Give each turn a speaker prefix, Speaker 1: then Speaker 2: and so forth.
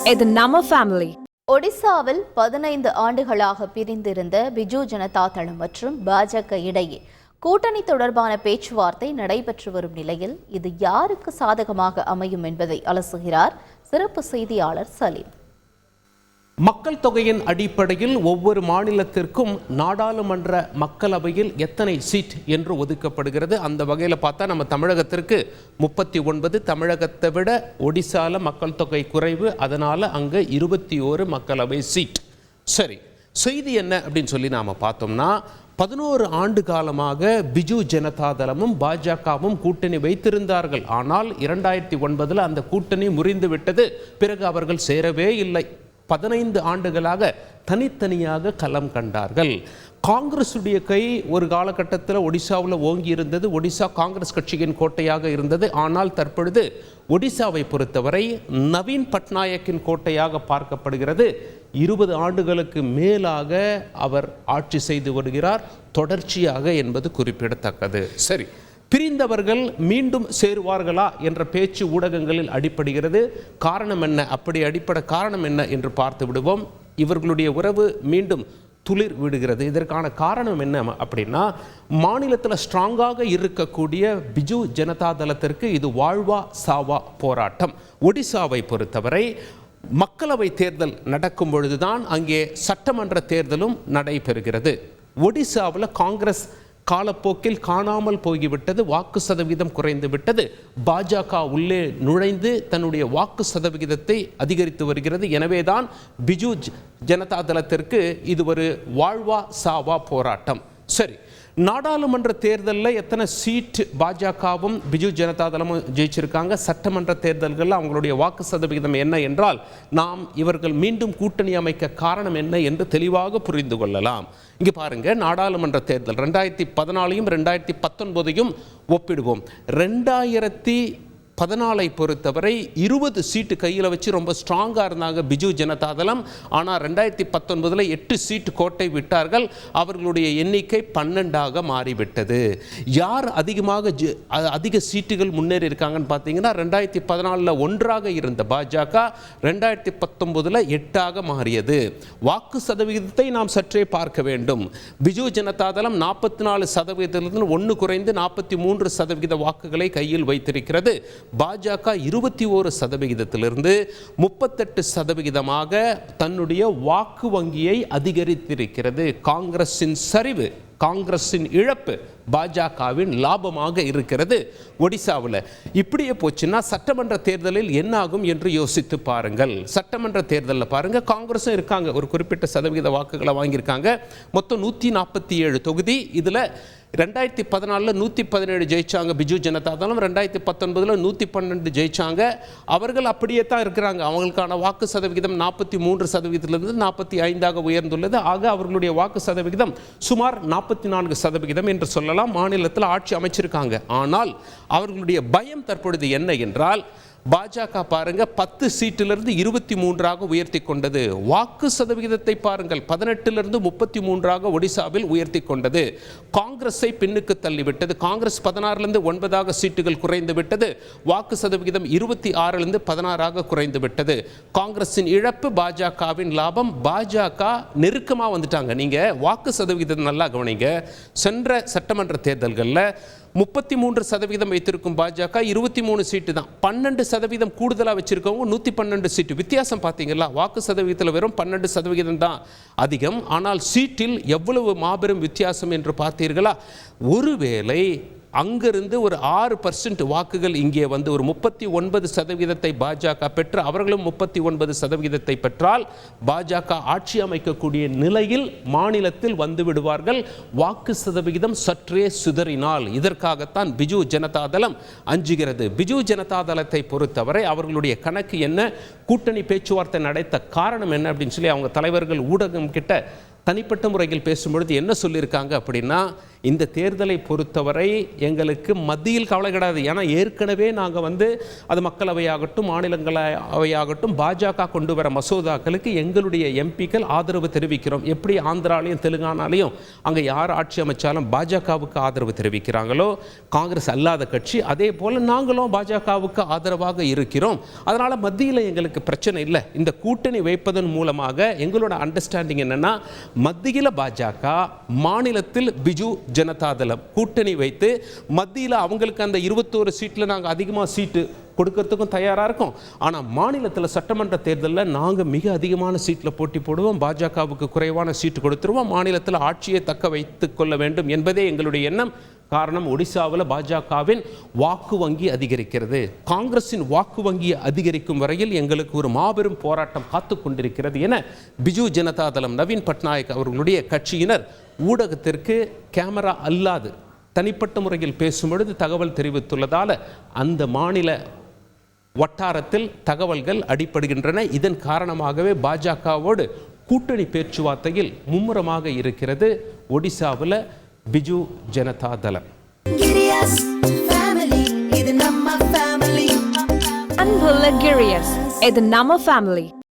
Speaker 1: இது நம்ம ஃபேமிலி.
Speaker 2: ஒடிசாவில் 15 ஆண்டுகளாக பிரிந்திருந்த பிஜு ஜனதா தளம் மற்றும் பாஜக இடையே கூட்டணி தொடர்பான பேச்சுவார்த்தை நடைபெற்று வரும் நிலையில் இது யாருக்கு சாதகமாக அமையும் என்பதை அலசுகிறார் சிறப்பு செய்தியாளர் சலீம்.
Speaker 3: மக்கள் தொகையின் அடிப்படையில் ஒவ்வொரு மாநிலத்திற்கும் நாடாளுமன்ற மக்களவையில் எத்தனை சீட் என்று ஒதுக்கப்படுகிறது. அந்த வகையில் பார்த்தா நம்ம தமிழகத்திற்கு 39, தமிழகத்தை விட ஒடிசால மக்கள் தொகை குறைவு, அதனால அங்கே 21 மக்களவை சீட். சரி, செய்தி என்ன அப்படின்னு சொல்லி நாம பார்த்தோம்னா 11 ஆண்டு காலமாக பிஜு ஜனதா தளமும் பாஜகவும் கூட்டணி வைத்திருந்தார்கள். ஆனால் 2009 அந்த கூட்டணி முறிந்து விட்டது. பிறகு அவர்கள் சேரவே இல்லை. 15 ஆண்டுகளாக தனித்தனியாக களம் கண்டார்கள். காங்கிரசுடைய கை ஒரு காலகட்டத்தில் ஒடிசாவில் ஓங்கி இருந்தது. ஒடிசா காங்கிரஸ் கட்சியின் கோட்டையாக இருந்தது. ஆனால் தற்பொழுது ஒடிசாவை பொறுத்தவரை நவீன் பட்நாயக்கின் கோட்டையாக பார்க்கப்படுகிறது. 20 ஆண்டுகளுக்கு மேலாக அவர் ஆட்சி செய்து வருகிறார் தொடர்ச்சியாக என்பது குறிப்பிடத்தக்கது. சரி, பிரிந்தவர்கள் மீண்டும் சேருவார்களா என்ற பேச்சு ஊடகங்களில் அடிப்படுகிறது. காரணம் என்ன, அப்படி அடிப்பட காரணம் என்ன என்று பார்த்து விடுவோம். இவர்களுடைய உறவு மீண்டும் துளிர் விடுகிறது. இதற்கான காரணம் என்ன அப்படின்னா, மாநிலத்தில் ஸ்ட்ராங்காக இருக்கக்கூடிய பிஜு ஜனதா தளத்திற்கு இது வாழ்வா சாவா போராட்டம். ஒடிசாவை பொறுத்தவரை மக்களவை தேர்தல் நடக்கும் பொழுதுதான் அங்கே சட்டமன்ற தேர்தலும் நடைபெறுகிறது. ஒடிசாவில் காங்கிரஸ் காலப்போக்கில் காணாமல் போய்விட்டது. வாக்கு சதவீதம் குறைந்து விட்டது. பாஜக உள்ளே நுழைந்து தன்னுடைய வாக்கு சதவிகிதத்தை அதிகரித்து வருகிறது. எனவேதான் பிஜு ஜனதா தளத்திற்கு இது ஒரு வாழ்வா சாவா போராட்டம். சரி, நாடாளுமன்ற தேர்தலில் எத்தனை சீட் பாஜகவும் பிஜு ஜனதா தளமும் ஜெயிச்சிருக்காங்க? சட்டமன்ற தேர்தல்களில் அவங்களுடைய வாக்கு சதவிகிதம் என்ன என்றால் நாம் இவர்கள் மீண்டும் கூட்டணி அமைக்க காரணம் என்ன என்று தெளிவாக புரிந்து கொள்ளலாம். இங்கே பாருங்க, நாடாளுமன்ற தேர்தல் 2014 2019 ஒப்பிடுவோம். 2014 பொறுத்தவரை 20 சீட்டு கையில் வச்சு ரொம்ப ஸ்ட்ராங்காக இருந்தாங்க பிஜு ஜனதா தளம். ஆனால் 2019 8 சீட்டு கோட்டை விட்டார்கள். அவர்களுடைய எண்ணிக்கை 12ஆக மாறிவிட்டது. யார் அதிக சீட்டுகள் முன்னேறி இருக்காங்கன்னு பார்த்தீங்கன்னா 2014 1ஆக இருந்த பாஜக 2019 8ஆக மாறியது. வாக்கு சதவிகிதத்தை நாம் சற்றே பார்க்க வேண்டும். பிஜு ஜனதா தளம் 44% 1 குறைந்து 43% வாக்குகளை கையில் வைத்திருக்கிறது. பாஜக 21% 38% தன்னுடைய வாக்கு வங்கியை அதிகரித்திருக்கிறது. காங்கிரசின் சரிவு, காங்கிரசின் இழப்பு பாஜகவின் லாபமாக இருக்கிறது. ஒடிசாவில் இப்படியே போச்சுன்னா சட்டமன்ற தேர்தலில் என்ன ஆகும் என்று யோசித்து பாருங்கள். சட்டமன்ற தேர்தலில் பாருங்க, காங்கிரஸும் இருக்காங்க, ஒரு குறிப்பிட்ட சதவீத வாக்குகளை வாங்கியிருக்காங்க. மொத்தம் 147 தொகுதி. இதில் 2014 117 ஜெயிச்சாங்க பிஜு ஜனதா தளம். 2019 112 ஜெயிச்சாங்க. அவர்கள் அப்படியே தான் இருக்கிறாங்க. அவங்களுக்கான வாக்கு சதவிகிதம் 43% 45ஆக உயர்ந்துள்ளது. ஆக அவர்களுடைய வாக்கு சதவிகிதம் சுமார் 44% என்று சொல்லலாம். மாநிலத்தில் ஆட்சி அமைச்சிருக்காங்க. ஆனால் அவர்களுடைய பயம் தற்பொழுது என்ன என்றால், பாஜக பாருங்க 10 சீட்டிலிருந்து 23ஆக உயர்த்தி கொண்டது. வாக்கு சதவிகிதத்தை பாருங்கள், 18 33ஆக ஒடிசாவில் உயர்த்தி கொண்டது. காங்கிரஸை பின்னுக்கு தள்ளிவிட்டது. காங்கிரஸ் 16 9ஆக சீட்டுகள் குறைந்து விட்டது. வாக்கு சதவிகிதம் 26 16ஆக குறைந்து விட்டது. காங்கிரசின் இழப்பு, பாஜகவின் லாபம். பாஜக நெருக்கமாக வந்துட்டாங்க. நீங்க வாக்கு சதவிகிதம் நல்லா கவனிங்க. சென்ற சட்டமன்ற தேர்தல்களில் 33% வைத்திருக்கும் பாஜக 23 சீட்டு தான். 12% கூடுதலாக வச்சிருக்கவங்க 112 சீட்டு. வித்தியாசம் பார்த்தீங்களா? வாக்கு சதவீதத்தில் வெறும் 12% தான் அதிகம். ஆனால் சீட்டில் எவ்வளவு மாபெரும் வித்தியாசம் என்று பார்த்தீர்களா? ஒருவேளை அங்கிருந்து ஒரு 6% வாக்குகள் இங்கே வந்து ஒரு 39% பாஜக பெற்று அவர்களும் 39% பெற்றால் பாஜக ஆட்சி அமைக்கக்கூடிய நிலையில் மாநிலத்தில் வந்து விடுவார்கள். வாக்கு சதவிகிதம் சற்றே சிதறினால். இதற்காகத்தான் பிஜு ஜனதா தளம் அஞ்சுகிறது. பிஜு ஜனதா தளத்தை பொறுத்தவரை அவர்களுடைய கணக்கு என்ன, கூட்டணி பேச்சுவார்த்தை நடத்த காரணம் என்ன அப்படின்னு சொல்லி அவங்க தலைவர்கள் ஊடகம் கிட்ட தனிப்பட்ட முறையில் பேசும்பொழுது என்ன சொல்லியிருக்காங்க அப்படின்னா, இந்த தேர்தலை பொறுத்தவரை எங்களுக்கு மத்தியில் கவலை கிடையாது. ஏன்னா ஏற்கனவே நாங்கள் அது மக்களவையாகட்டும் மாநிலங்களவையாகட்டும் பாஜக கொண்டு வர மசோதாக்களுக்கு எங்களுடைய எம்பிக்கள் ஆதரவு தெரிவிக்கிறோம். எப்படி ஆந்திராலையும் தெலுங்கானாலையும் அங்கே யார் ஆட்சி அமைச்சாலும் பாஜகவுக்கு ஆதரவு தெரிவிக்கிறாங்களோ காங்கிரஸ் அல்லாத கட்சி, அதே போல் நாங்களும் பாஜகவுக்கு ஆதரவாக இருக்கிறோம். அதனால் மத்தியில் எங்களுக்கு பிரச்சனை இல்லை. இந்த கூட்டணி வைப்பதன் மூலமாக எங்களோட அண்டர்ஸ்டாண்டிங் என்னன்னா, மத்தியில் பாஜக, மாநிலத்தில் பிஜு ஜனதாதளம் கூட்டணி வைத்து மத்தியில் அவங்களுக்கு அந்த 21 சீட்டில் நாங்கள் அதிகமாக சீட்டு கொடுக்கறதுக்கும் தயாராக இருக்கும். ஆனால் மாநிலத்தில் சட்டமன்ற தேர்தலில் நாங்கள் மிக அதிகமான சீட்டில் போட்டி போடுவோம், பாஜகவுக்கு குறைவான சீட்டு கொடுத்துருவோம், மாநிலத்தில் ஆட்சியை தக்க வைத்து கொள்ள வேண்டும் என்பதே எங்களுடைய எண்ணம். காரணம், ஒடிசாவில் பாஜகவின் வாக்கு வங்கி அதிகரிக்கிறது. காங்கிரஸின் வாக்கு வங்கியை அதிகரிக்கும் வரையில் எங்களுக்கு ஒரு மாபெரும் போராட்டம் காத்து கொண்டிருக்கிறது என பிஜு ஜனதாதளம் நவீன் பட்நாயக் அவர்களுடைய கட்சியினர் ஊடகத்திற்கு கேமரா அல்லாது தனிப்பட்ட முறையில் பேசும்பொழுது தகவல் தெரிவித்துள்ளதால் அந்த மாநில வட்டாரத்தில் தகவல்கள் அடிபடுகின்றன. இதன் காரணமாகவே பாஜகவோடு கூட்டணி பேச்சுவார்த்தையில் மும்முரமாக இருக்கிறது ஒடிசாவில் பிஜு ஜனதாதளம்.
Speaker 1: அன்புள்ள கிரியஸ், இது நம்ம ஃபேமிலி.